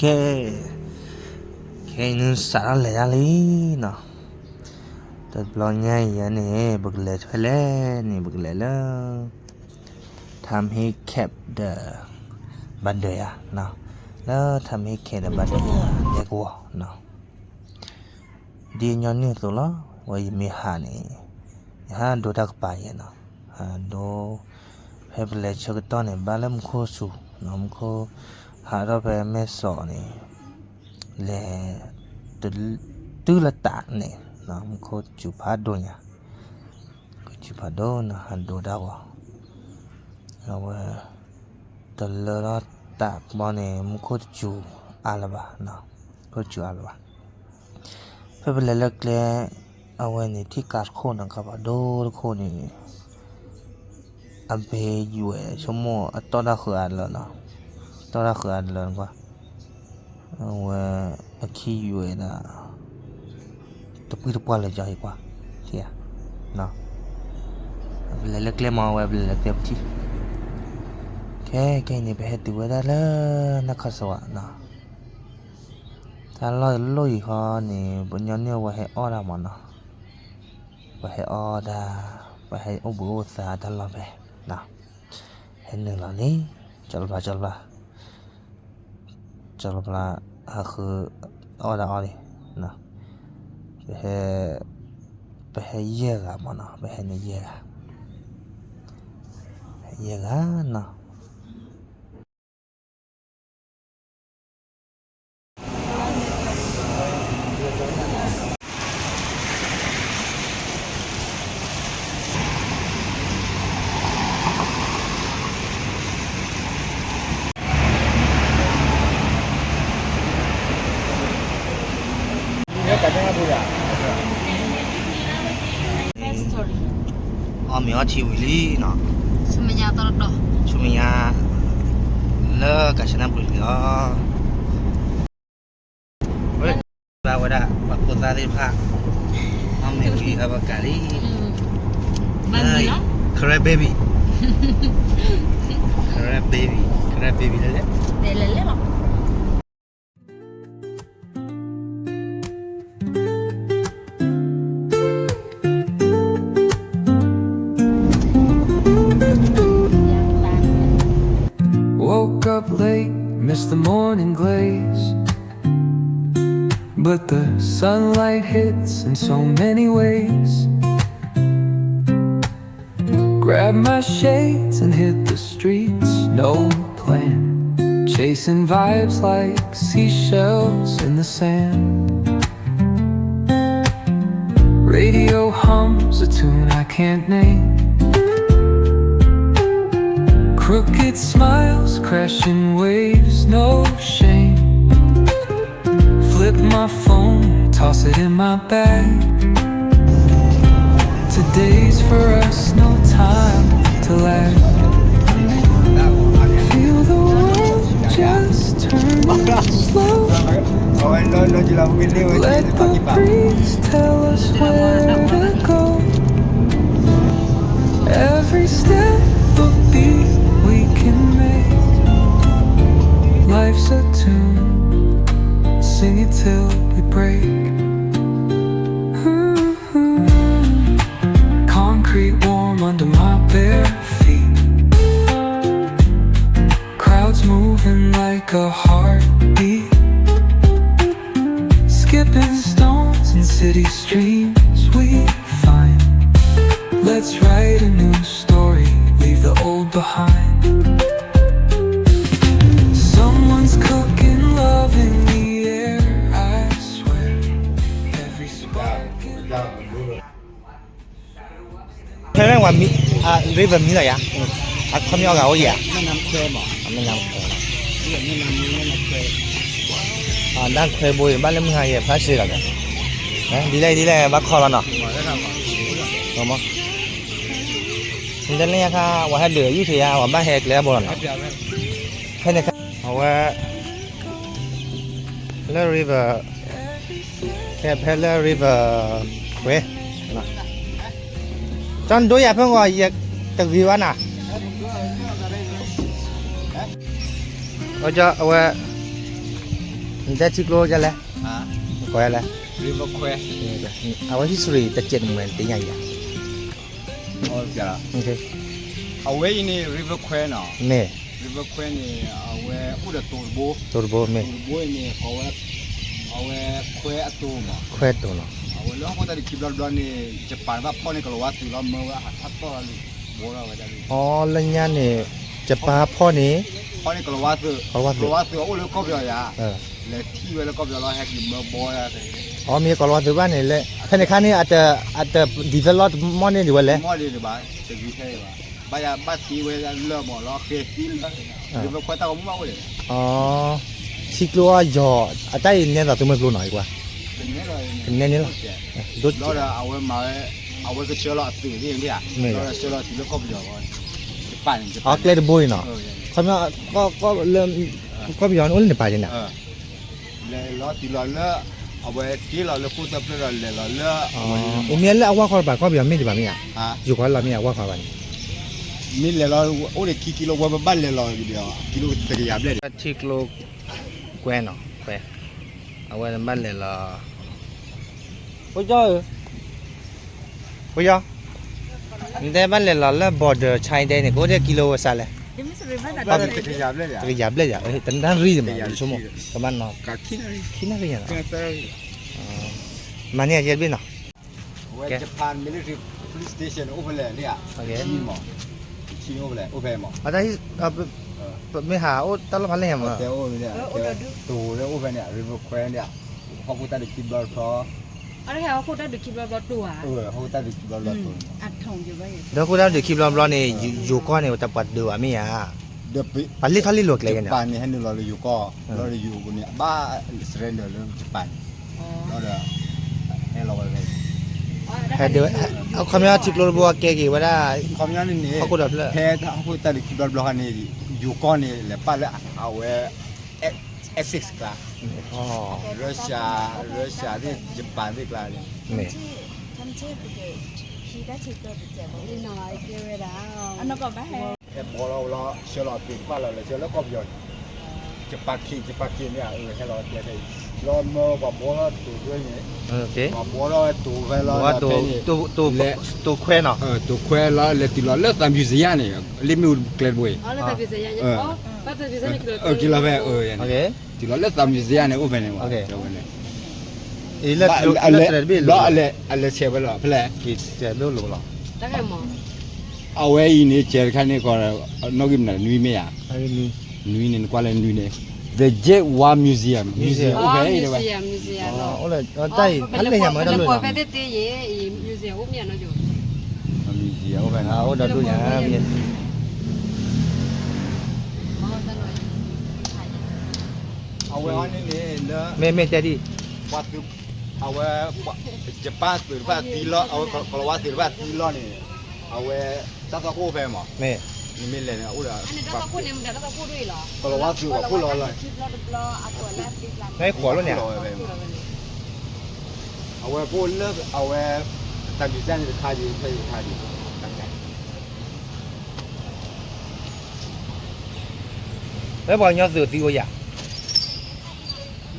cái nó xả lẻ lý nè tật lo nhai vậy nè bực lệ phải lẽ nè bực lệ làทำให้แคบเดอบันเดียเนาะแล้วทำให้แคบเดอบันเดียเนี่ยกูเนาะดีย้อนนี่ตัวละว่ายังมีหานี่หาดูดักไปเนาะหาดูให้เป็นเล็กชกตอนเนี่ยบ้านเริ่มโคสูเนาะมันโคหาเราไปไม่สอนนี่แหละตื้อละตาเนี่ยเนาะมันโคจุพาดูเนี่ยจุพาดูนะหาดูดาวเราว่าตลอดตากบอลเนี่ยมันโคตรจูอะไรบ้าเนาะโคตรจูอะไรบ้าเพื่อเป็นเล็กๆเอาไว้ในที่การโคนนะครับโดนโคนนี่อันเบยอยู่ชั่วโมงตอนนั้นคืออะไรเนาะตอนนั้นคืออะไรกว่าเอาไว้ขี้อยู่นะตัวพี่ตัวปลาเลยจ่ายกว่าเที่ยเนาะเป็นเล็กๆมาไว้เป็นเล็กๆที่แค่นี้ไปให้ตัวได้แล้วนักข่าวสวะเนาะถ้าเราลุยเขานี่บนย้อนเนี่ยว่าให้อ้อดามันเนาะว่าให้อ้อดาว่าให้อุบุษาตลอดไปเนาะเห็นหนึ่งเหล่านี้จัลบาคืออ้อดาอ้อดิเนาะไปให้เยอะมันเนาะไปให้ในเยอะเนาะอ๋อมีว่าทีวีลีเนาะ Semuanya terdoh. Semuanya le kasih nama beli oh. Weh, bawa dah waktu tadi pak. Ambil apa kali? Bagi lah. Crab baby. Crab baby lele. Lele lah. Woke up late, missed the morning glaze, but the sunlight hits in so many ways. Grabbed my shades and hit the streets, no plan, chasing vibes like seashells in the sand. Radio hums a tune I can't name, crooked smiles, crashing waves, no shame. Flip my phone, toss it in my bag. Today's for us, no time to lag. Feel the world just turning slow. Let the breeze tell us where to go. Every step a beat we can make. Life's a tune, sing it till we break. Concrete warm under my bare feet. Crowds moving like a heartbeat. Skipping stones in city streams we find. Let's write a new story, leave the old behind. Someone's cooking love in the air, I swear. Every spark in Thế nên ngoài river như này à? Không nhau gạo gì à? Mấy năm thuê mà. Mấy năm. Mấy năm thuê. Đang thuê bùi bán lâm hai phát xì là cái. Đấy, đi đây bác kho lần nào. Đúng không? Chúng ta nghe kha, và hai lửa như thế à, và ba hệt lẽ bồn. Thế này kha, và Le River, Cape Le River, quê. Trong đối nhà phương gọi từ view anh à? Ở cho, Kita ciklo je lah. ဟာ Kau lah. river quay Awak history terjen mentinya ya. ဟောပြလား Okay. အဝဲကြီးနေ river quay နော် Me, river quay နေအဝဲဥဒတူဘိုး turbo me. ဘိုးနေအဝဲခွဲအတူမှာ Kue tu no. အဝဲလောကတာဒီကိဘလဘလနေဂျပန်ကပေါ်နေကလောဝတ်စီလောမောဟာတ်တော်လီဘောလာဝဒါလီ Oh, lenya ni Jepang apa ni? ပေါ်နေကလောဝတ်စီအိုလောကောပြောရ လေထီဝဲလောကောပြောလာဟက်ကီမောဘောရတယ် Oh, mi kalau tu kan ni le. Kan ni ada develop mana ni boleh. မော်လီဒီပါတကြီးသေးပါဘာယာဘတ်တီဝဲလောမောလောခေစီလဒီဘခွတ်တော့မမောလေ Oh, ciklo aja. Ada ini dah tu mesti nak gua. ဒီနေ့တော့ Ini ni lah. Dot. လောရအဝဲမှာအဝဲကချောလာအတူဒီလေလောရချောလာဒီလောကောပြောပါဂျပန် Oh, clear boy no. Kau kau lem kau biar ulun ni pajen nak. လေလောတီလောလအဝဲတီလောလခုတပ်လောလေလောလ Oh, umi lah awak kau ba kau biar mi di ba mi ya. ဟာ อยู่kau lah mi awak kau ba ni. မီလေလောအိုလေကီလိုဝဘဘလေလောဒီလောကီလိုတကရဘလေ Ciklo kue no, kue. Awak lembat le lah. Kau jauh. Kau jauh. Nanti balik lah border China ni. Kau dia kilo asal le. ဒီမစရိမတာ ဘာတကရဘလေ Tapi jam le ya. Tentang ri je mah. Semua. Kaman no. ကခိနရီ Kina ri ya. ကဲတဲ့ Mana aja bin no. ဝဲဂျပန် military police station over လေလေချီမောချီ over လေ over မော Ada me ha oh tal phale ya ma. တဲ over လေတူလေ over เนี่ย river quay เนี่ยဟောကူတာဒီကီဘလထော အဲ့ဒါကခုတက်ဒုခိဘလဘတူဟာ ဟောတာဒီကီဘလထော အထုံကြပဲ Dah kau dah di kiblam blan ni you kau ni dapat dua mi ya. เดปิ Paling kali luak ဂျ lagi ပန် ni. นี่ให้เราอยู่ก็เราอยู่กูเนี่ยบ้า surrender เรื่องญี่ปุ่นเราเด้อให้เราไปเลย Ada kau mesti ciklo buat keke pada ความยาวนี่ เขาก็ดับเลย แพ้ถ้าเขาตัดคิดบล็อกนี่อยู่ก้อนนี่แหละป้าละเอาไว้ F6 กลาง oh รัสเซียที่ญี่ปุ่นที่กลางเนี่ย ni. အနောက်ကပဲ แค่พอเราเชื่อเราติดป้าเราเลยเชื่อแล้วก็ย้อนญี่ปุ่นเนี่ยให้เราเดี๋ยวได้เราเมื่อว่าบัวเราตัวด้วยนี่ Okey. บัวเราตัวไว้เรา Buat tu kue no. ตัวแควเราเลยติดเราเลิกตามยูซียนี่ลิมิวเกลดบวย အော်လက်တပြစရရအော်ပတ်ပြစနေက กิโลเมตรyani Okey. ဒီလိုလက်သမ်ယူစီရနေဥပနေပါ Okay. ကျော်နေ Ila ila bi လောအလဲချေဘလောဖလဲ ki je lo lo lo. တကယ်မော အဝဲကြီးနေချေခါနေကောနော်ကိမနာနွီမေယာ Hari ni. နွီနေကွာလဲနွီနေ The Jet War Museum မြူစီယမ် okay မြူ ဒီပါ စီယမ်မြူစီယမ်တော့ Oh, oleh dai hal yang mana lo. ပေါ်ပဲတဲ့တေးရေမြူစီယမ်ဦးမြန်တော့ကျ Museum ဟုတ်ပါ Ah, oh dah tu ya. အဝဲအနေနဲ့လဲ Me tadi. ဝတ်သူအဝဲဂျပန်သူပါတီလောအဝဲကလောဝတ်သူပါတီလောနေအဝဲသတ်တော့ပဲမှာ Me. နိမလဲနေဥရာ အဲ့ဒါတော့ခုနေမှာတော့ခုတွေ့လား ကလောဝတ်သူကခုလောလာ ခိဘလဘလအကွာလက်ဒီလာ Mai kau lo ni. အဝဲကိုလဲအဝဲတန်ကြတဲ့ခါကြီးဖိခါကြီး Mai bawa nyo tu ti o ya.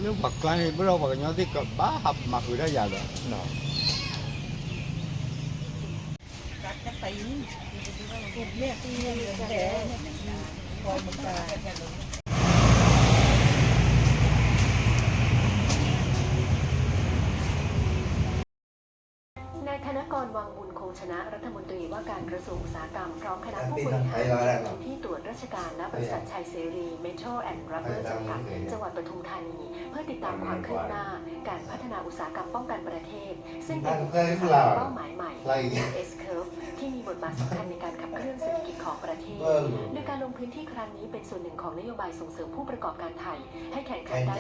nếu bạc cái bữa đâu bạc nhỏ thì cả ba hộp mà cứ đã già rồi No. นายธนกร วังบุญคงชนะรัฐมนตรีว่าการกระทรวงอุตสาหกรรมพร้อมคณะผู้บริหารลงที่ตรวจราชการณบริษัทชัยเสรีเมทัลแอนด์รับเบอร์จำกัดจังหวัดปทุมธานีเพื่อติดตามความคืบหน้าการพัฒนาอุตสาหกรรมป้องกันประเทศซึ่งเป็นเป้าหมายใหม่ S Curve ที่มีบทบาทสำคัญในการขับเคลื่อนเศรษฐกิจของประเทศโดยการลงพื้นที่ครั้งนี้เป็นส่วนหนึ่งของนโยบายส่งเสริมผู้ประกอบการไทยให้แข่งขันได้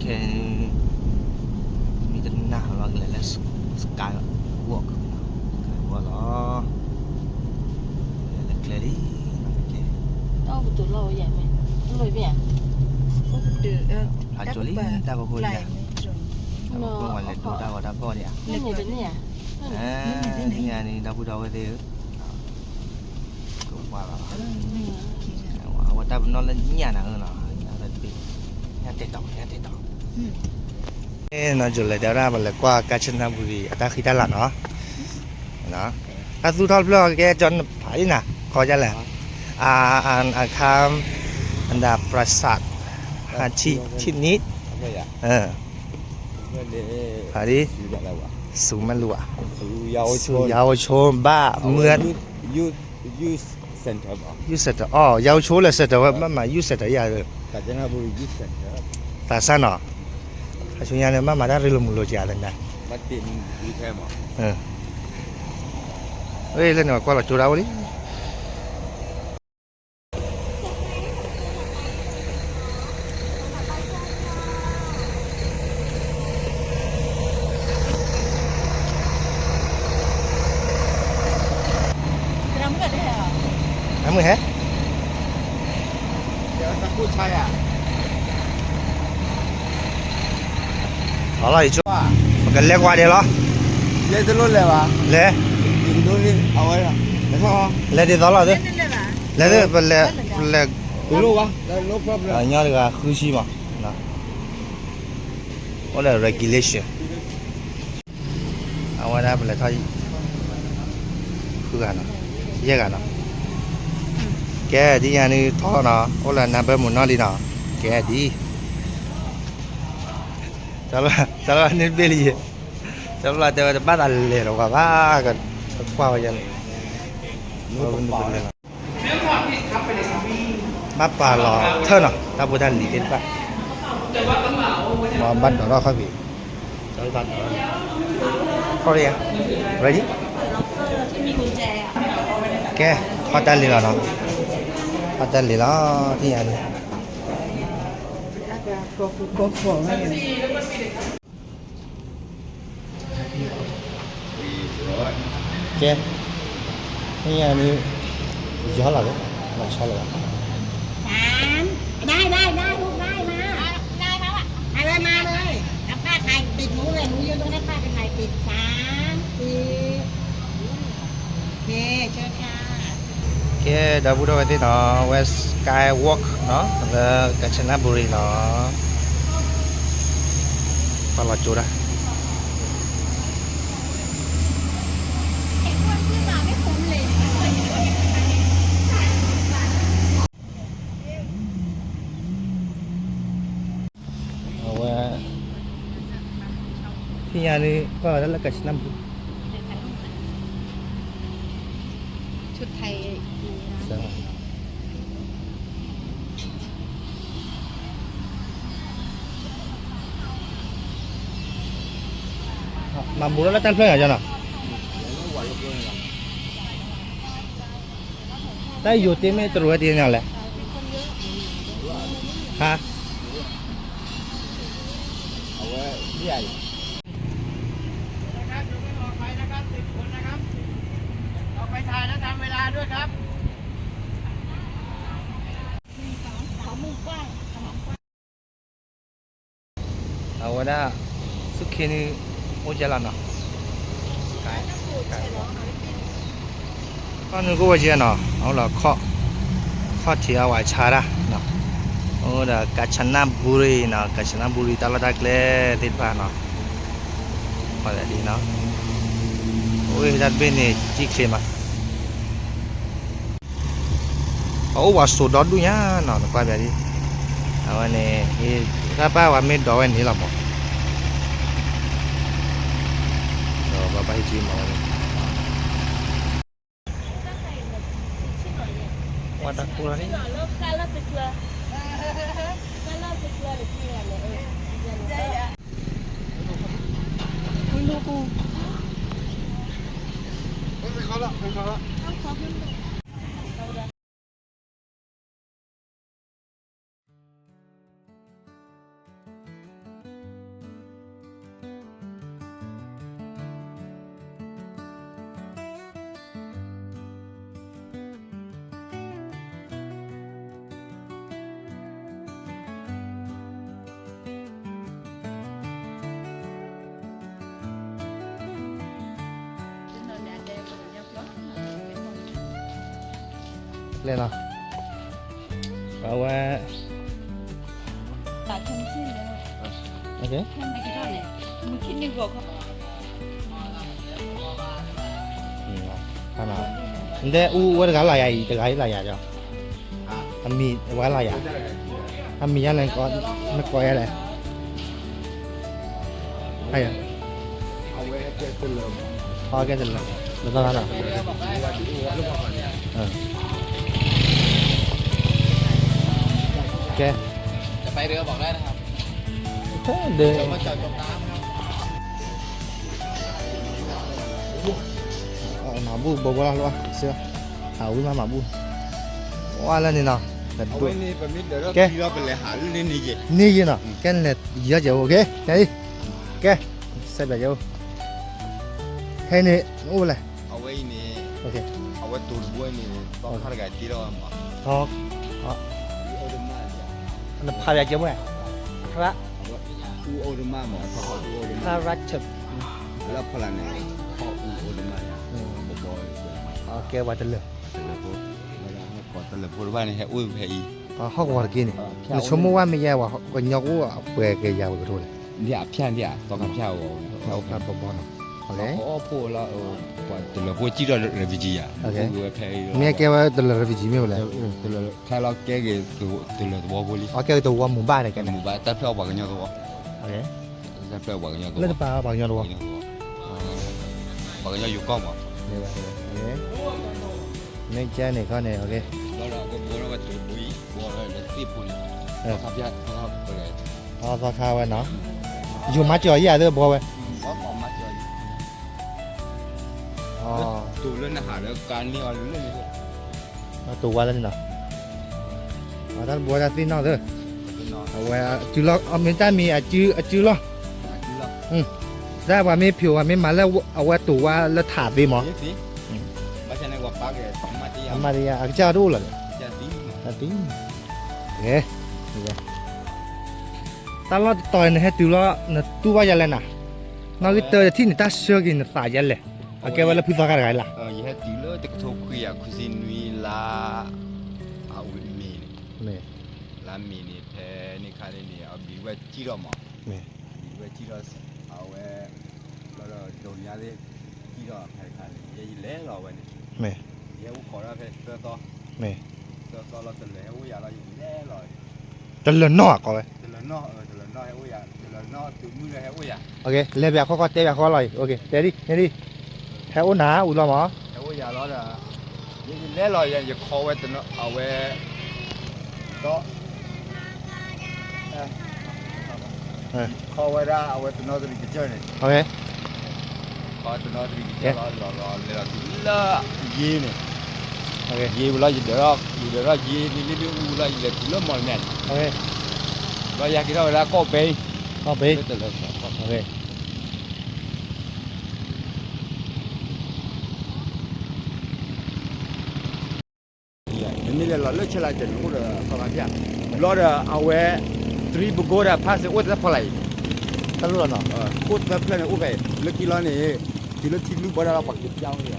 Okay. Mi tenah lo let's sky walk. Walk lo. Le clearly. Okay. တော့ဘသူလောက်ရမယ်လို့ပြန်ဟုတ်တယ် Actually, dah bawa kuliah. Dah bawa le tu dah dah bawa dia. နေနေတယ်เนี่ย Ni ni dah budak dia. Kau buat lah. Awak tak nak le nyana lah. ติดต่อnó rồi lại ra mà lại qua Kanchanaburi ta khi ta là nó ta tu thọ lo cái cho phải nè coi ra là cam anh đã prasad chi nít phải điสูงมันรัวยาวชนบ้าเหมือนยูเซ็นเตอร์ยูเสร็จอ๋อยาวชนเลยเสร็จว่ามายูเสร็จอะไรเลย กาญจนบุรียูเซ็นเตอร์ แต่สั้นเนาะช่วงนี้เนี่ยมาได้เรื่องมุลจีอะไรนะมาตินยูเทมเฮ้ยเล่นหน่อยกว่าเราจูราวันนี้ทำไงฮะเดี๋ยวจะพูดใช่อ่ะ好了，就我跟来挂的了，เล่นจะรุ่นเลยวะ来ยิงรุ่นนี่เอาไว้ละไม่พอ来的到了的，来的不来来，ดูรู้วะแล้ว no problem 人家这个后期嘛，那我来 regulation，我那不来他去干了，也干了，给的人呢他呢，我来那边门那里呢，给的。Salah ni beli. Salah ada batal le ro ka ba ka kwa wa yan. Ma pa lo thơ nào, ta bu dan li den ba. Ma ban đó kha bi. Choi ban đó. Korea. Ready? ที่มีกุญแจอ่ะ แกพอตันเลยเนาะพอตันเลยเนาะที่อันนี้แกนี่อันนี้ย้อนหลังมาชอบเลยได้ลูกได้มาได้แล้วอ่ะมาเลยแล้วป้าถ่ายติดหนูเลยหนูยืนตรงนั้นป้าจะถ่ายติด3 4โอเคเชิญค่ะแกดาบูโดกันที่เนาะ West Skywalk เนาะแล้วกาญจนบุรีเนาะตลอดจุดอะที่อันนี้ก็แล้วกาญจนบุรีชุดไทยมาบุรุษแล้วตั้งเพื่อนอะไรจ้ะแต่อยู่ที่ไม่ตรวจที่นั่นแหละฮะเอาไว้ใหญ่เอาไว้ได้สุขีนี่โอเจลานะก็นึกว่าเจเนาะเอาละข้อที่เอาไว้ชาระเนาะโอ้เด็กกาญจนบุรีเนาะกาญจนบุรีตลาดเล็กติดบ้านเนาะพอดีเนาะโอ้ยดัดเป็นนี่จิกเลยมั้ยโอ้ว่าสุดดด้วยเนาะกว่าแบบนี้เอาวันนี้ถ้าป้าว่าไม่ดอวันนี้ละมั้งBapak hiji mau ni. Wadah pula ni. Kalau sekelah. Kalau sekelah di sini ada. Tunggu. Kalau. Lên nào. Bawa 打通信的， โอเค 看那个照呢，没听见过。 ဟာနာတဲ့ဦးဝတ်တကားလာရည်တကားလာရကြောအမီဝါလာရအမီရလည်းကောမကောရလဲဟဲ့ เอาไว้แกตลอด ဟောကဲတယ်လားတော့လားကဲ จะไปเรือบอกได้นะครับ เดิน เดี๋ยวมาจอดตรงน้ำครับ มาบูบอกว่าล่ะเสือเอาวิ่งมาบูว่าแล้วนี่เนาะแต่ เอา ด้ว ไว้ ย นี่เป็นมิตรเดี๋ยวเรา แก ที่เราเป็นเลยหาเรื่องนี้เยอะ นี่ยินเนาะแกนเลยเยอะๆโอเคแค่นี้แกใส่แบบเยอะแค่นี้โอ้เลย เอาไว้นี่ โอเค เอาไว้ตูดบ้วยนี่ต้องข้าราชการที่เรามา ทอก เอาเดิมมาเนี่ย อันนั้นพาไปเยอะมั้ยพระ อูโอเดิมมาหมอเขาอูโอเดิม พ มา ระราช แล้วพลังเนี่ยเขาอูโอเดิมมาเนี่ยบ่อย โอเคว่าจะเหลือ แต่ละพวกเวลาเขาขอแต่ละพวกว่านี่ให้อุ้ยให้อี ห้องว่ากินนี่แล้วชั่วโมงว่าไม่แย่ว่ะก็ยอกว่าเปลือกยาวกว่าทุเลย เนี่ยเพี้ยนเนี่ยต้องคำเพี้ยว เราการปอบเนาะโอเค เขาพูดแล้วแต่ละพวกจีเราเรวิจีอ่ะ โอเค กูแพ้ เมียแกว่าตลอดรีวิวไม่หมดเลย แต่ละแค่เราแก้กี่ตัวละตัวบุรี โอเคตัวว่าหมู่บ้านอะไรกัน หมู่บ้านแต่เพี้ยวบอกกันยังตัว โอเค แต่เพี้ยวบอกกันยังตัว แล้วจะปลาบางอย่างหรอ บอกกันยังอยู่ก้อมอ่ะ เนี่ยโอเคไม่แจ้เนี่ยก็เนี่ยโอเค แล้วเราก็บอกว่าตัวบุยบอกว่าเลยสิบปุ่นเขาขับยาเขาขับไปเลย อ๋อพอข้าวไว้เนาะอยู่มาจ่อยยี่เด้อบัวไว้ เขาออกมาเจอ อ๋อ ตัวเรื่องอาหารแล้วการนี่อะไรเรื่องนี้ ตัวว่าแล้วนี่เนาะอ๋อท่านบัวจะสิ้นนอกเด้อเอาไว้จื้อล็อกเอาเมนจ้ามีจื้อล็อกได้ว่าไม่ผิวว่าไม่มาแล้วเอาไว้ตัวว่าแล้วถาดดีมั้ง สิไม่ใช่ในว่าปากเลยสมัติยา ทำมาดีอ่ะเจ้ารู้เหรอ จะดิ้ง ตาติ้งเอ๊ะนี่ตลอดต่อยเนี่ยให้ตัวละนะตัวว่าอะไรนะนอกจากเตอที่นี่ตาเชื่อกินสายยันเลยโอเคว่าแล้วพี่ฟ้ากันไงล่ะ ยี่ห้อดีเลยแต่ก็ทุกข์คุยนุยลาเอามี นี่ ลามีนี่แพ้นี่คันนี่เอาบีไว้จีรอมา นี่ บีไว้จีรอเอาไว้แล้วโดนยาเลยจีรอแพ้คันยี่เล่เราไว้นี่ นี่ ยี่ห้อขอเราแพ้เติร์ต่อ นี่ เติร์ต่อเราจะเล่ห้อยาเราอยู่เล่เรา จะเลือนนอกก่อนเลย จะเล่นนอกจะเล่นนอกห้อยาจะเล่นนอกตัวมือเลยห้อยา โอเคเลี้ยแบบเขาเตะแบบเขาอร่อยโอเคเตะดิเนี่ยดิแถวหนาอุ่นหรอหมอ ห้อยาเราจะยี่เล่เราอย่าคอไว้ตัวเนาะเอาไว้ก็คอไว้ได้เอาไว้ตัวเนาะตัวนี้ก็เจอเนี่ย โอเค ก็ตัวน้อยที่จะรอเลยเราละยีเนี่ย โอเค ยีเวลาเดี๋ยวยีนี่นี่เวลาเดี๋ยวตัวมอลแมน โอเค เราอยากกินอะไรก็ไป เข้าไป แต่ละ โอเค นี่เราเลือกเชลาจะรู้เลยประมาณนี้เราเอาไว้ทรีบุกโกระพาสอุตสาหะเลย ตลอดเนาะ อุตสาหะเลยอุไปเลือกกิโลนี่กิโลที่ลูกบอลเราปักจุดยาวเลย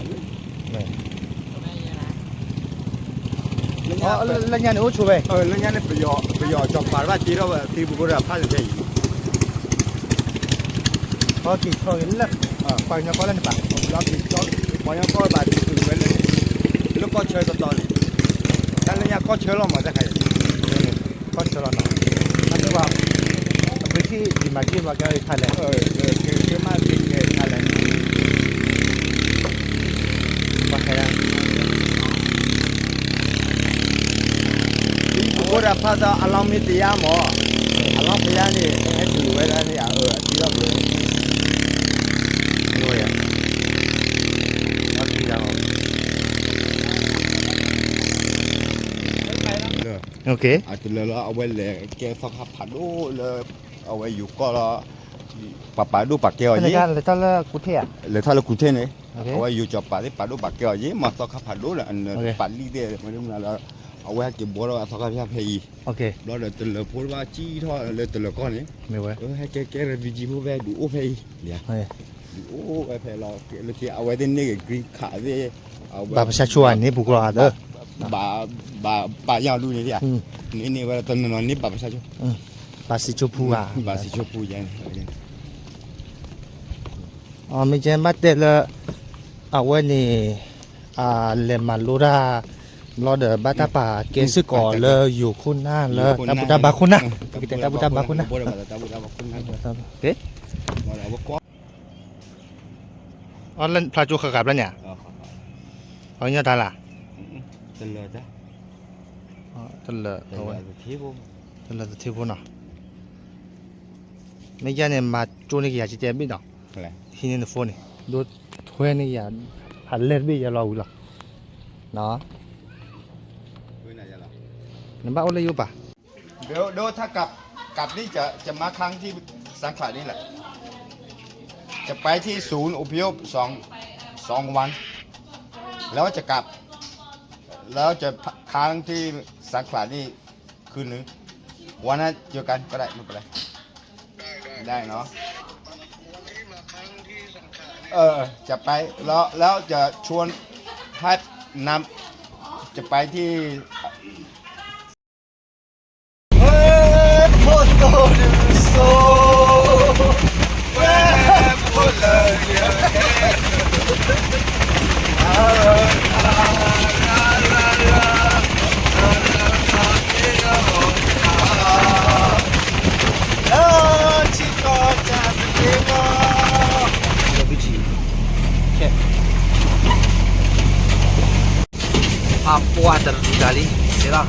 อ๋อแล้วงานอู้ชูไป แล้วงั้นไปย่อจอบปาร์ว่าที่เราทรีบุกโกระพาสใช่ พอกินพอกินแล้วฟังยังก็เล่นปะ เราติดจอบพอยังก็บาดถึงเวลาแล้วก็เชิญตอนนี้ถ้าเราอยากก็เชิญเรามาจะใคร ก็ตลอดเนาะนั่นคือว่าไปที่ดีมาที่ว่าก็ได้ทันแล้ว คือมาติดอะไร ว่าใครอ่ะ โอ้ระพาซาอารมณ์มีตียามออารมณ์พยานี่ให้ดูไว้แล้วนี่ที่เราเลย ด้วยอ่ะแล้วที่เราโอเค อาจจะเลยเอาไว้เลยแกสักผัดดูเลยเอาไว้อยู่ก็ละปะดูปากแก้ว เป็น ยี่ การเลยตอนแรกกูเที่ย เลยถ้าเราคุยเท่นี่ โอเค เอาไว้อยู่จอบปะที่ปะดูปากแก้วยี่มาสักผัดดูละอันปัดลีเดียมันเรื่องอะไรเอาไว้เก็บบัวเราสักผัดเพย์ โอเค เราเลยแต่ละพูดว่าจี้ทอดเลยแต่ละก้อนนี่ ไม่ไหว ให้แกเรวิจิพูดแวดูโอเพย์เนี่ย เฮ้ย ดูโอเพย์เราเลยที่เอาไว้ที่นี่กรีนขาที่เอา บาประชาชนนี่บุกราเด้อบ าบายาวดูนี่ดินี่เวลาตอนนอนนี่บาประชาชน บาซิจูพูอ่ะ บาสิชพูยัง อ๋อไม่ใช่มาเตละเอาไว้นี่เลมาลูราเราเดบัตตาปาเกสก่อเลยอยู่คุณหน้าเลยตาบุตาบาคุณนะkitaตาบุตาบาคุณนะ boleh pada tabu tabu kun nak โอเค mana apa kuat อ๋อแล้วพระจูขกลับแล้วเนี่ยเขาเนี่ยทันล่ะ telur dah อ๋อทันเลยเอาไว้ telur tipu ทันเลยที่พูดเนาะไม่ใช่เนี่ยมาจูนี่กี่อยากจะเจ็บบิดเนาะ อะไร ที่นี่ในโฟนนี่ดูถ้วยนี่อย่าหันเล่นบิดอย่ารออยู่หรอกเนาะ ด้วยน่าจะหรอ น้ำบ้าอะไรอยู่ปะ เดี๋ยวถ้ากลับนี่จะมาครั้งที่สังขละนี่แหละจะไปที่ศูนย์อพยพสองวันแล้วจะกลับแล้วจะค้างที่สังขละนี่คืนนึงวันนั้นเจอกันก็ได้ไม่เป็นไรได้เนาะจะไปแล้วจะชวนให้นำจะไปที่Papua terkali, sila.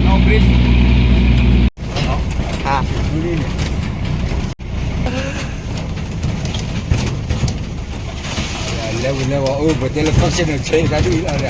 No bridge. Ah, Ini. Level betul function change tadi lah dia.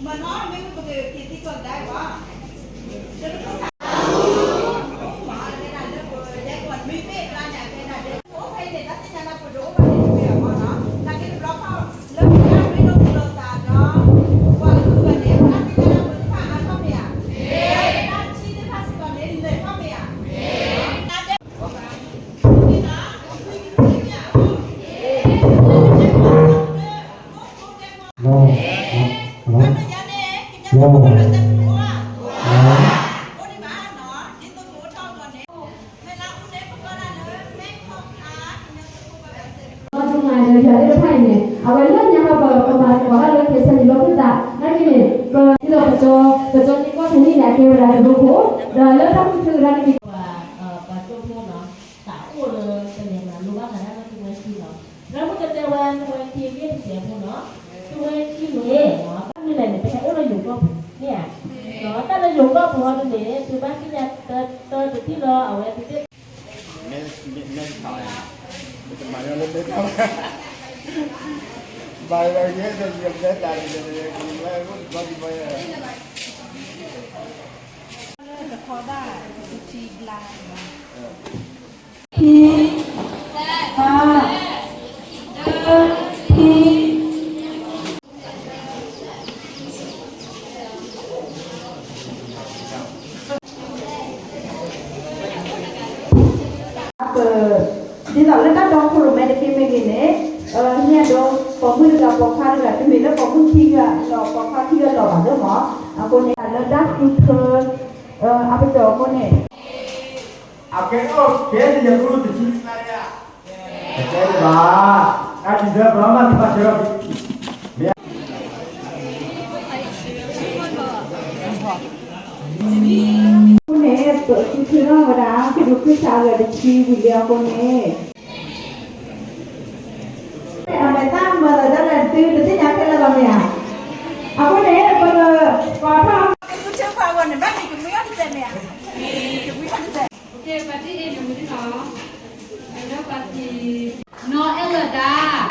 mà nó mới có thể thì còn đại quá cho nó không mà cái này nó vừa để còn mấy mẹ ra nhà cái này để bố hay để nó tin là của đố và để việc mà nó là cái đó không lớp nhà mới đâu được ta đó qua người để nó tin là của ta ăn không mẹ để nó chi để nó còn đến để không mẹ Bài bài nhé thì gặp để tài thì bagi bayar. Di dalam kan dong puluh meter begini, ni ada pemuli lah pokok lah, tapi bila pokok tiga, pokok tiga lah ada mah, aku ni ada dah tutur, apa tu aku ni? Apa tu? Kita yang dulu tu sini saya. Jadi bah, ada juga berapa ni pak Syarif? Aku ni tutur lah, pada aku dulu saya ada cium dia aku ni. Mày ta mà là ra là tư được thế nào cái là làm gì à? Cái này bây giờ còn không? Cứ chơi qua quần này bắt thì chúng mới ăn dẹp nè. Chúng mới ăn dẹp. Ok, berarti ini mesti no. Ada berarti no elada.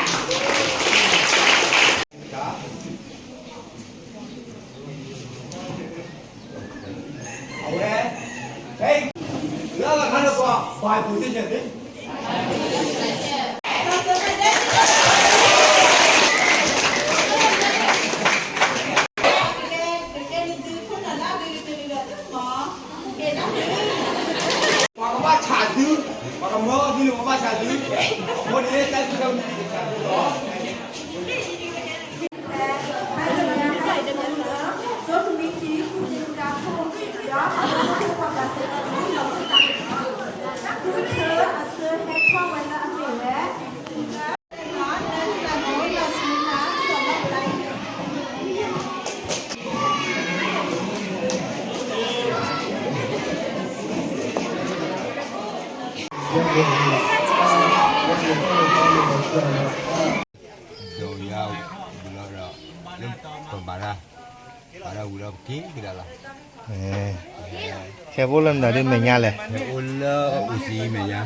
Hey, đó là khăn được không? Vài phút đi đi. Mà có ba trả dư, mà có mơ dư có ba trả dư. Một đi tay cứ đâu đi trả dư đó. Số thứ vị trí khu vực đá không đó hoặc là sự các thứ sơ sơ hay không phải là ăn nhiều đấy. Nó nên là mỗi là xuống lá rồi nó lại. Rồi vào rồi lên còn bà ra udah pergi ke dalam. Khe vô lần đã đi mình nha lệ. Ulah usi meja.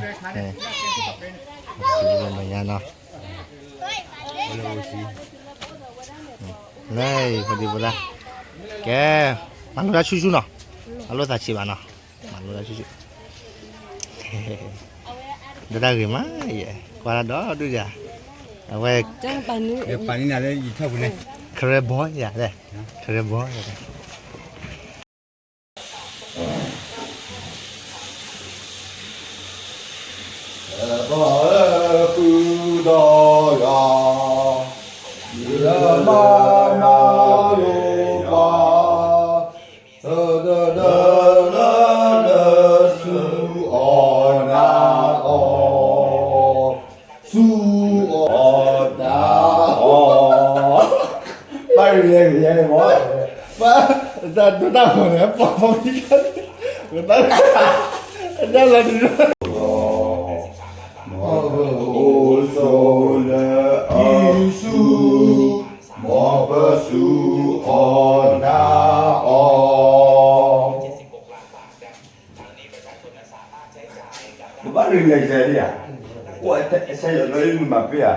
Mình nha nó. Ulah usi. Đây, phải đi vô đây. Kẻ, ăn luôn đã chú chú nào. Ăn luôn ta chỉ bạn nào. Ăn luôn đã chú chú. Đã ra gửi má vậy. Qua đó đưa ra. Ở quay Depan ini ada itu boleh. crab boy ya đây. Crab boy ya đây. Người ta còn ép bỏ đi người ta là đi rồi. Bắt được ngày gì đi à? Ủa, sao giờ nói mà biết à?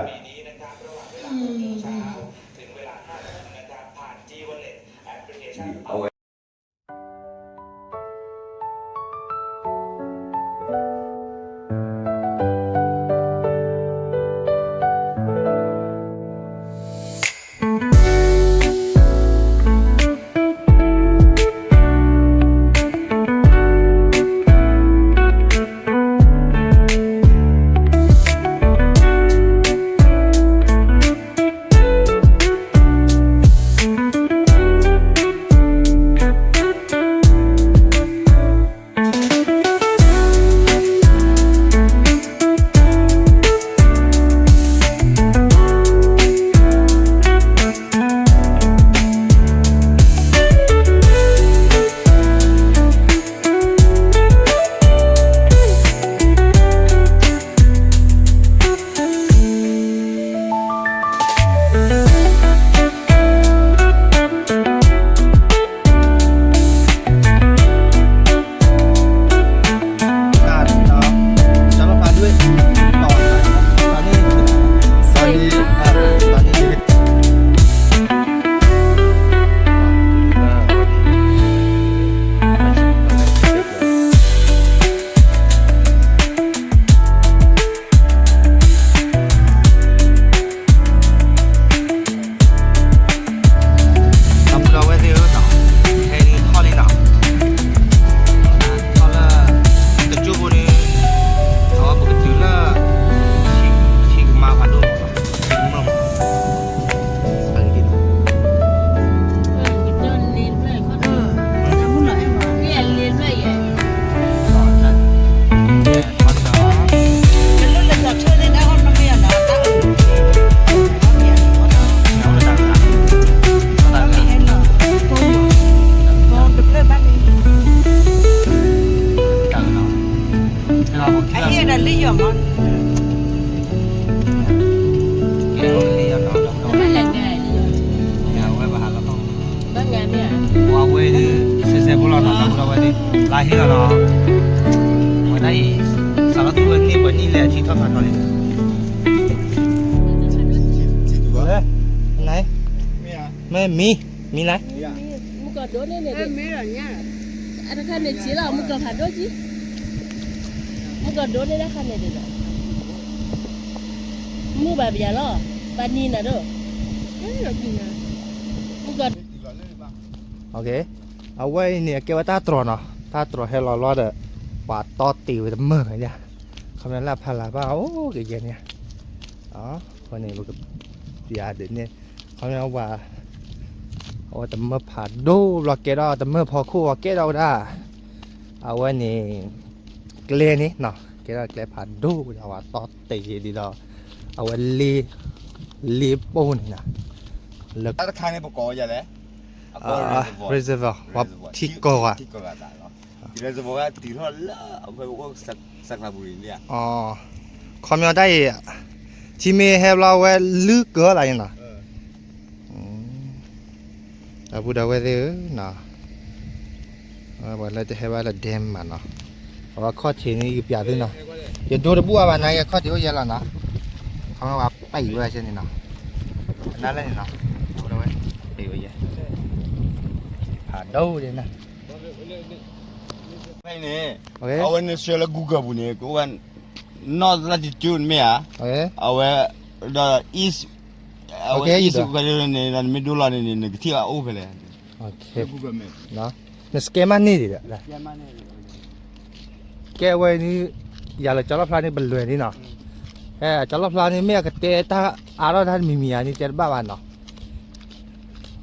Ai là lý do mà. 咩？华为的谁不老拿不老的拉黑了呢？我那里啥都问你问你来听他看到的。来，来，没来。木个多呢呢？没人呀。啊，他看得起了，木个爬多起。木个多呢，他看得的了。木把别了，把你那都。木个。OK，เอาไว้เนี่ยเกี่ยวกับตาตรอเนาะตาตรอให้รอดปาตอตีไว้ตะเมื่อเนี่ยคำนั้นละพาลาบ้าโอ้เกี่ยเนี่ยอ๋อคนนี้มันก็ยาเดี๋ยวนี้คำนั้นว่าโอ้ตะเมื่อผ่าดูรอเกดตะเมื่อพอคู่เกดได้เอาไว้นี่เกลียนี่เนาะเกลียผ่าดูเอาว่าตอตีดีดอเอาไว้ลีปูนี่นะแล้ว ถ้าค้างในปกอย่าเลย reservoir ว่าที่ก่อ ที่ก่อได้เหรอที่ reservoir ที่ทอดละเอาไปว่าสักระบุรีเนี่ย อ๋อความยาวได้ที่มีให้เราไว้ลึกเกินอะไรนะแต่พูดเอาไว้เด้อนะว่าเราจะให้ว่าเราเดมมันเนาะเพราะว่าข้อที่นี่อยู่ยาวด้วยเนาะอย่าดูระบุว่าไหนข้อที่เขาเยอะแล้วนะเขาว่าไปอยู่อะไรเช่นนี้เนาะนั่นแหละเนาะดูเอาไว้ไปอยู่เยอะผ่านดูเลยนะ ไม่เนี่ยเอาไว้ในเชลล์ Google บุเนี่ยกูว่า north latitude ไหมอ่ะเอาไว้ the east เอาไว้ east ก็เรื่องนี้นั่นไม่ดูละนี่ที่เอาไปเลยโอเค Google Map เนาะในสเกมมันนี่ดิแหละแกไว้นี่อย่าเลยจอร์พลานี่บรรลุนี่เนาะจอร์พลานี่ไม่อยากเตะถ้าอารมณ์ท่านมีอันนี้เจ็บบ้านเนาะ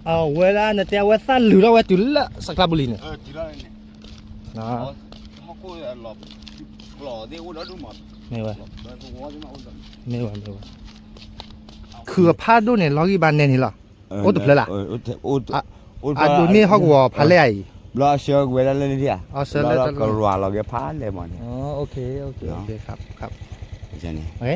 เอาเวลาเนี่ยแต่ว่าสั้นหรือเราไว้จุดละสักลาบุรีเนี่ยจุดละนี่นะเขาก็หลบหล่อที่อุดรดูหมดไม่ไหวคือพาดูเนี่ยล็อกอีบานเนี่ยนี่หรอโอ้ตุเพลล่ะดูนี่เขาว่าพาเลยรอเชือกเวลาเล่นที่อ่ะเราก็รัวเราแกพาเลยมันอ๋อโอเคครับใช่นี่โอเค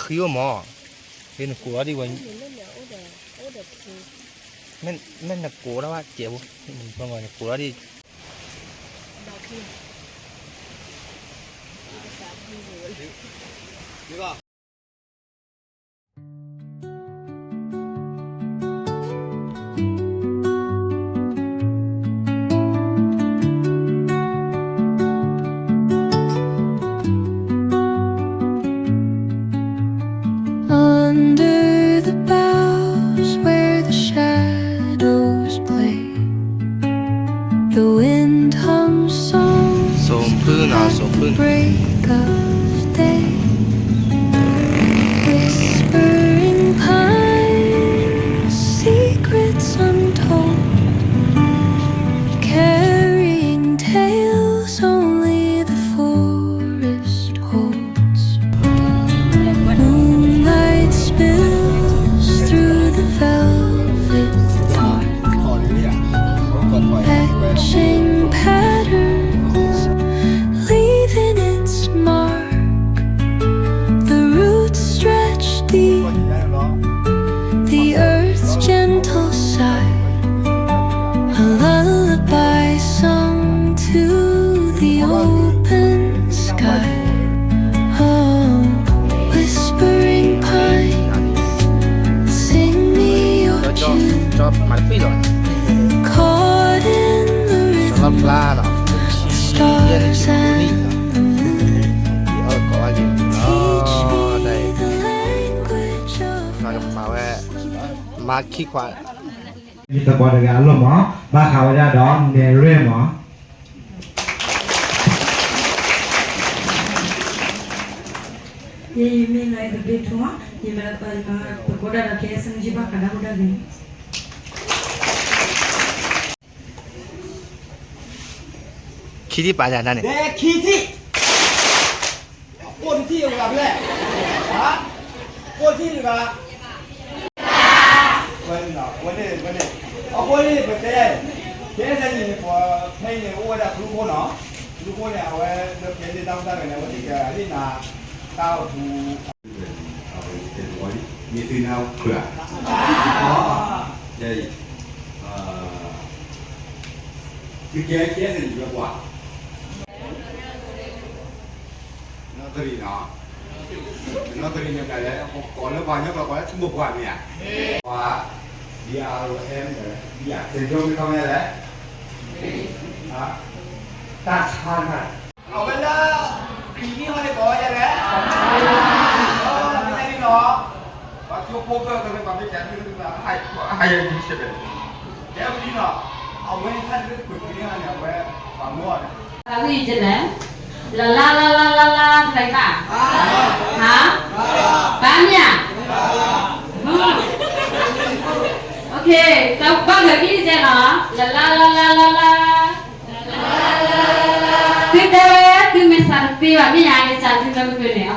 คือว่าหมอเห็นกัวดีกว่านั่นน่ะกัวแล้วว่าเจ็บมันประมาณกัวดีดีป่ะ Under the boughs where the shadows play, the wind hums songs สมพื้นสมพื้น break of day, whispering pines, secrets untold, carrying tales only the forest holds. Moonlight spills through the velvet dark, etching patterns, leaving its mark. The roots stretch deep, the earth's gentle sigh, a lullaby sung to the open sky. Oh, whispering pines, sing me your tune, ชอบมันปีหรอ caught in the ชอบ rhythm ปลาหรอ of stars and the moon. ก็ว่าอยู่ Teach ได้ me the language of มากับมาแว่มาขี้ควาย มีตะบอดกันหรอหมอมาข่าวจะดอมเนเร่หมอये में like date हुआ ये मेरा परिवार पकोड़ा रखे संजीवा खड़ा उड़ा गईขี้ที่ปลาจานนั่นเนี่ย เด็กขี้ที่ปวดที่อยู่กับเลยฮะปวดที่อยู่กับวันนี้เอาปวดที่ไปเตะ现在你我陪你我的如果呢，如果呢我这别的当单位呢，我这个你拿到不。มีซื้อแนวเผื่อใช่คือแกสิเยอะกว่าน้องตรีเนาะน้องตรีเนี่ยกันแล้วก่อนแล้ววันนี้ก่อนแล้วชั่วโมงกว่าเนี่ยว่า DRM เนี่ยอยากเซ็นโยมเข้ามาแล้วตัดชานอ่ะเอาไปแล้วปีนี้เขาได้บอกยังไงไม่ใช่นี่เนาะ就播个那个把那钱那个还有一些呗，要不呢，我们看这个鬼鬼啊，两位网络的。他是一只人，啦，谁吧？好，班呀。OK，到八个几只了？啦。对的，对没啥对吧？你伢子讲听得不对呢？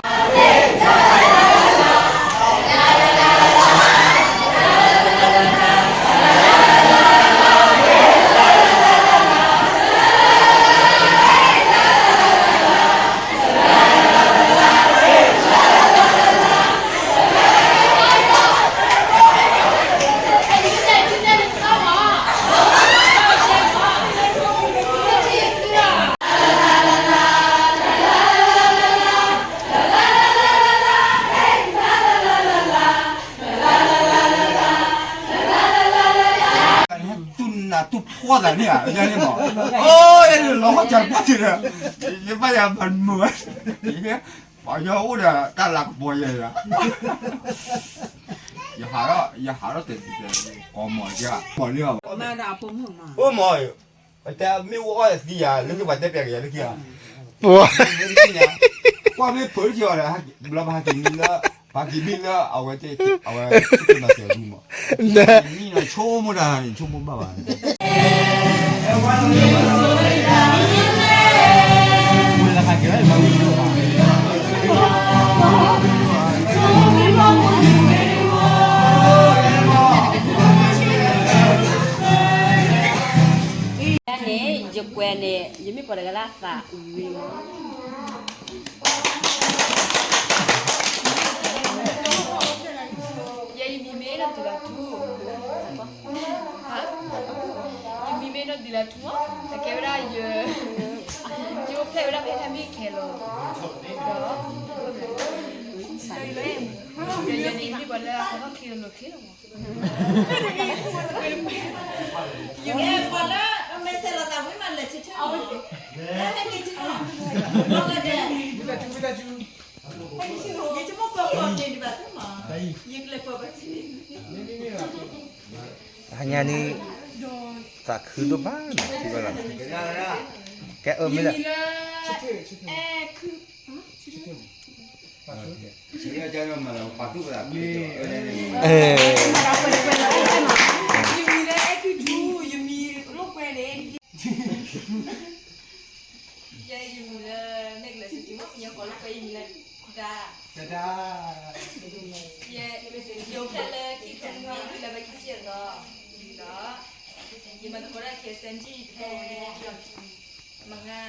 都破了呢，人家嘛，哦，那是老讲不去了，你把人很闷，你看，把药物的干那个波耶呀，一下了对，搞么子啊？搞了。我买的pompom嘛。我没有，但没我儿子呀，那个外头别个那个。不，我没跑去了，还老板还给你了。Pagi bila awak kita nak siap rumah. Ini nak cuma dah ni, cuma bawa. Mula lagi lah, baru tu. นี่จะแกวนเนี่ยยังไม่ปวดกระลาสะวิวดีละทั่วแต่แกไม่ได้เยอะจิวเพลย์ไม่ได้เพลย์ทำให้แคโลใส่เลยยันนี้ที่บอกแล้วเขาต้องคิดหรือคิดหรออยู่แค่คนละไม่เสร็จเราแต่ไม่มันเลยชิดๆเอาแล้วให้กินชิดๆมองกันเดี๋ยวให้ชิดๆยิ่งจะมองก็ความเย็นดีแบบนั้นหรอยิ่งเลยพอแบบนี้ hanya ni tak kedu mana tiba lah. Kayak Ini bila. Sini aja mana patu berapa? Gimana korang kesenji mga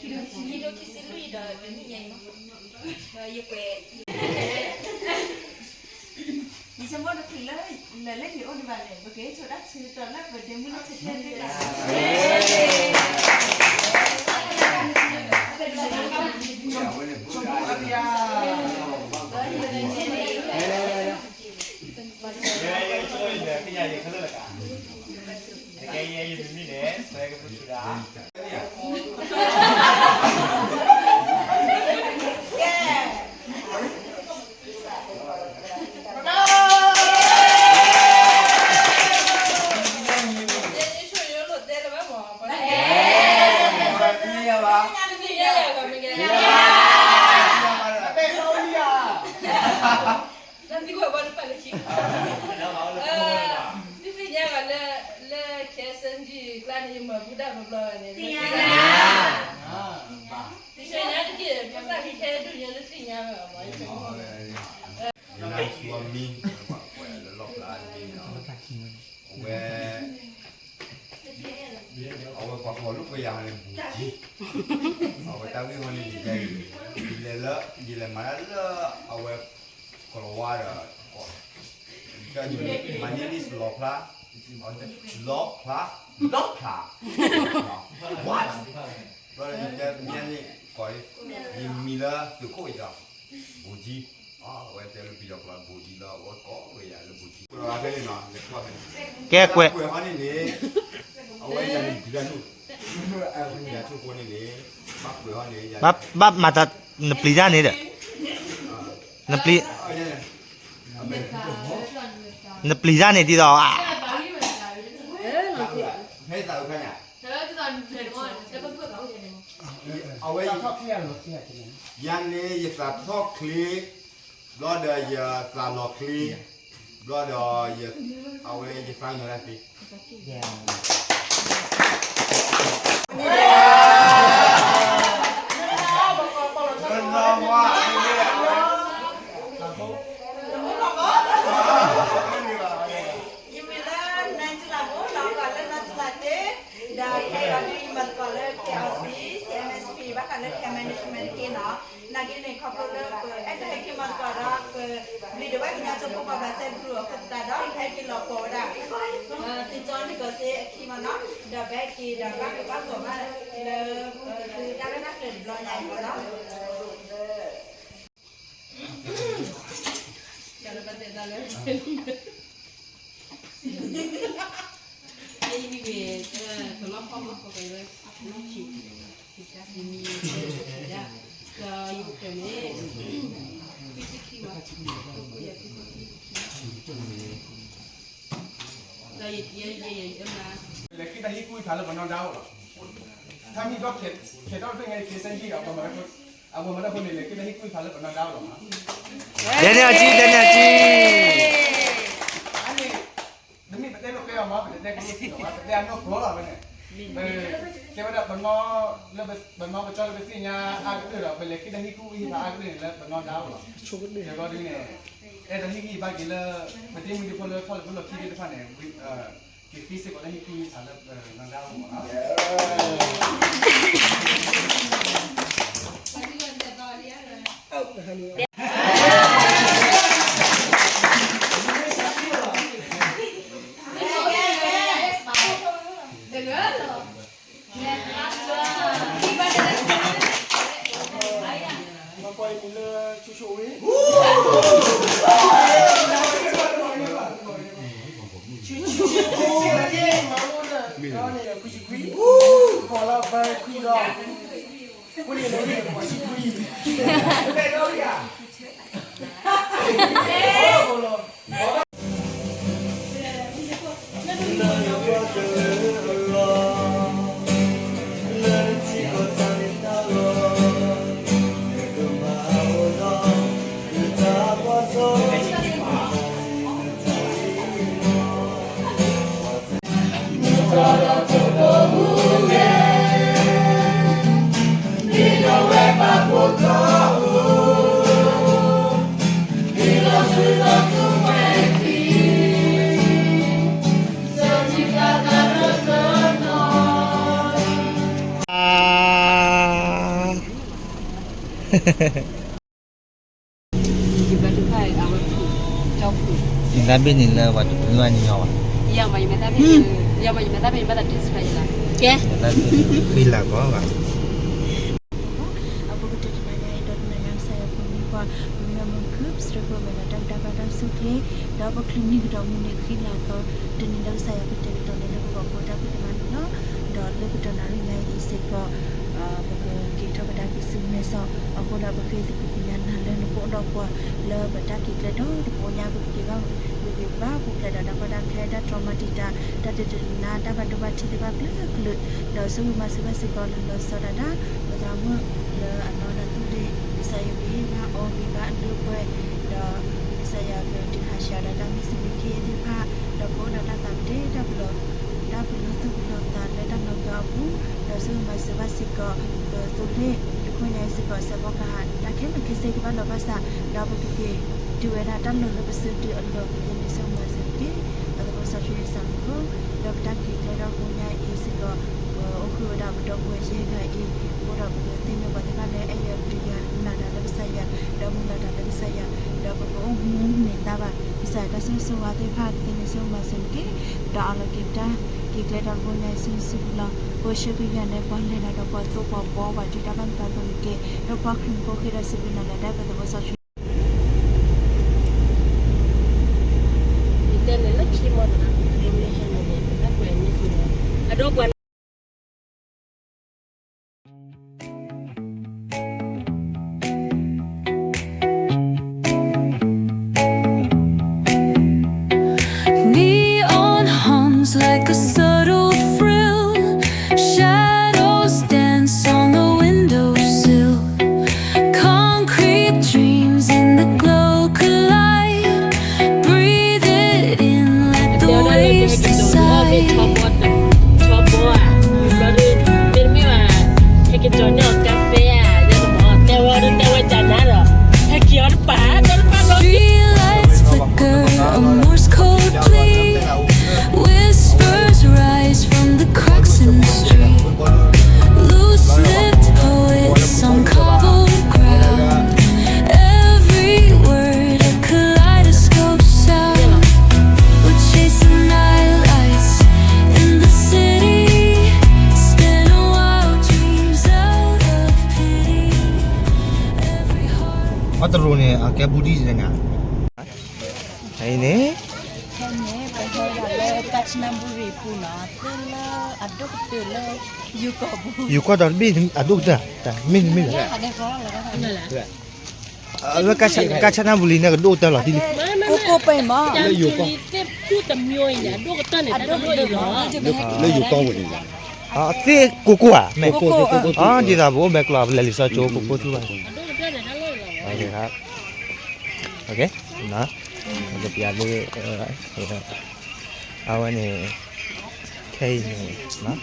kilo kisilui dah ini yang ya kue. Di semua dah kilo, lele ni orang balik. Okey, sudah cerita lah berdemu nak cerita dia. Nanti gua baru pada sini. Di sini ada le kesenji klan yang muda muda ni. Di sini ada dia pasal kita tu yang di sini apa. เอาไปพอลูกไปอย่างเลยเอาไปตั้งที่วันนี้ใจดีเลยละดีเลยมาแล้วเอาไปกลัวว่าก็อยู่มันนี่สล็อกละล็อกละล็อกละวัดก็เลยจะเนี่ยนี่ก่อยมีละตัวโคอีกอ่ะบูจีไว้แต่ลูกพี่ดอกละบูจีละว่าก็ไว้ยาละบูจีเราได้เนาะเล็กกว่าเป็นแก้กล้วย กล้วยมันนี่เอาไว้ยังดีกันทุกเอาคนอย่าทุกคนนี่บักกล้วยนี่อย่าบับมาตัดนปลีด้านนี้เด้อนปลีนปลีด้านนี้ที่เราอ่ะให้ตาดูแค่ไหนเอาไว้ยันนี้อย่าตัดทอกคลีรอเดี๋ยวอย่าตัดหลอกคลีรอเดี๋ยวอย่าเอาไว้อย่าฟังหน่อยนะพี่เป็นน้องว่าNagini kapolok ada hekiman karak beli dewa punya cukup apa sen dulu kita dah hekilo koda tijon ni kasi hekiman nak dah bagi dah bagi apa mana le dah nak le belanja koda jangan pada dah le ini ni kalau apa pakai le kita ini ya ibu kami Lagi dah ikut kalau benar dah lah. Kami dok kita tahu tu yang kisah ni apa mana pun lagi dah ikut kalau benar dah lah. Daniel Haji. Ani demi betul lo kaya apa betul dia kisah apa dia anak gua apa ni. Kita dah benar betul betul agak tu lah. Lagi dah ikut agak tu lah benar dah lah. Jadi ni dah ikut bagi lah betul mungkin kalau kita depan ni. Kisah kalau ikut salah benar dah lah. Tapi ni lah waktu luar ni awak. Yang macam mana pada display lah. Okay. Bila kau awak. Apa betul sebenarnya itu dengan saya pun lupa memang klub serba mendatang dapat sukai dapat klinik dominik hilang atau dan ini saya betul betul ni bukan bodoh tapi mana dah lebih betul nari ni isiko kita pada kisah mesok aku dah berfikir punya nalar ni pun dah buat le pada kita tu punya berkira berkira bukan dah pada kena trauma tidak dah nada pada baca di bawah kelut dah semua masing-masing kalau dah saudara pertama le anak tu di saya beri oh beri le buat dah saya ke di Asia dah mesti mikir di pak dah kau dah sampai dah belum tu belum tak dah nak gabu dah semua masing-masing kalau tulis dukunnya sekolah sekolah dah kena kisah kepada bahasa dah begitu dua dah dan lalu bersedia Allah ini semua sedih atau bahasa Cina sangko ดอกดักกิเลยดอกบุญใหญ่อีสิก็โอคือดอกดอกบัวเชยค่ะอีโอดอกบัวที่มีบัตรบ้านเลยไอ้ยาปียานาดาลักษยาดอกมุนาดาลักษยาดอกบัวนี่ตาบะใส่ก็ซึ่งสวัสดิภาพที่ในสมัยสิงกี้ดอกอะไรกิจการกิจเลยดอกบุญใหญ่ซึ่งสุดละโอเชฟิยาในบ้านเลยนะดอกบัวตัวบัวบัตรที่บ้านตาตรงกี้ดอกบัวครึ่งก็คือได้สิบนาได้ไปตัวสักItenela kimo na eme hene na kwene kimo adogwa Neon hums like a subtle thrill. Shadows dance on the windowsill. Concrete dreams in the glow collide. Breathe it in, let the waves decide. chobo lori termi wa heke jono cafe ya mo tewa janaro heke or pa Streetlights flicker, a Morse code plea. Whispers rise from the cracks in the street. Loose-lipped poets on cobbled ground. Every word a kaleidoscope sound. We're chasing night lights in the city. Spinning wild dreams out of pity. Every heart. အတရူနေအကဲဘူးဒီစနေဟိနေ Hanya perhara Kachnamburi puna tela aduk tela yukobu. ယူကတော့ဘီအဒုတ်တာမင်း Ada kau lah. အကချနာဘူးလီနေကတော့တယ်လားဒီ Koko pai ma. ya yu ko te pu ta myo ya do ko tan ne da do lo แล้วอยู่กองวันนี้ အာသေကိုကိုอ่ะမဲ Koko. အာဒီတာဘောဘက်ကလာလေလီစာချိုးကိုကိုသူပါ do ko tan ne da lo โอเคครับโอเคนะจะเปลี่ยนเลยเอาอันนี้แค่นี้นะ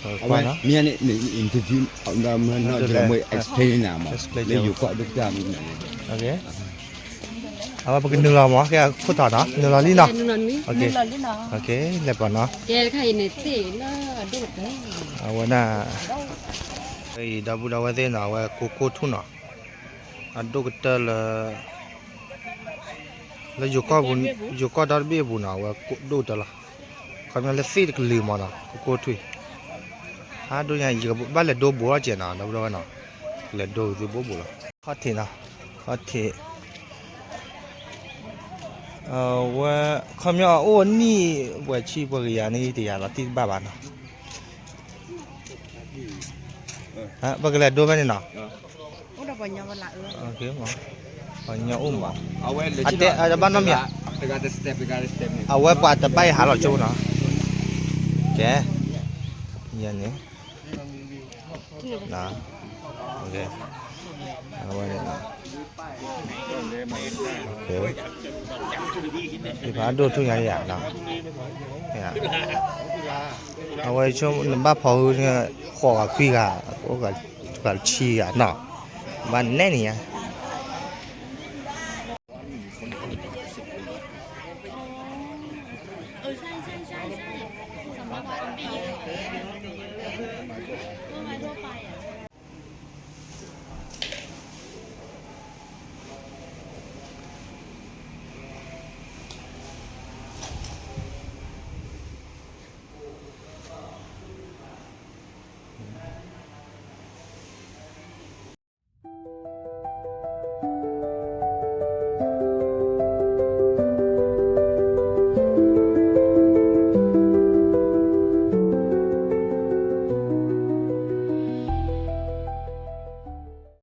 เอาไว้นะ มีอันนี้อินเทอร์วิวเอาเราเมื่อเราจะมา explain นะมั้งแล้วอยู่ก็ดึกดำ โอเคเอาไปกินเนื้อหมอแค่พูดต่อนะเนื้อนี่นะ non mi โอเค Lali na. โอเคเรียบร้อยนะ ke khai ne te na do ta เอาไว้นะไอ้ดับบูดาวเต้นเอาไว้โคทุนนะอันดูก็เตลแล้วอยู่ก็ดอร์บี้บุญเอาไว้ดูเตละเขาไม่เล่นซีดก็ลืมมานะโคทุยฮะดูยังอีกบ้านเล่นดูบัวเจนะดับบูดาวนะเล่นดูที่บัวละฮอตทีนะฮอตทีว่าเขาไม่เอาโอ้นี่ว่าชีพวกอย่างนี้ที่อย่างเราที่บ้านนะฮะบางทีดูไม่ได้นะ Udah banyak wala. Oke, mau. Banyak umma. เอาไว้เลย Ada mana ya? ไปการสเต็ปนี่ Awal buat terbaik halau coba na. Oke. Iya nih. Nah. Oke. Awal ni. Oke. Di padu tu yang ya na. Ya. Awal cuma nampak pau ni kau kui ka, kau ka chi ka na. Mana ni ya?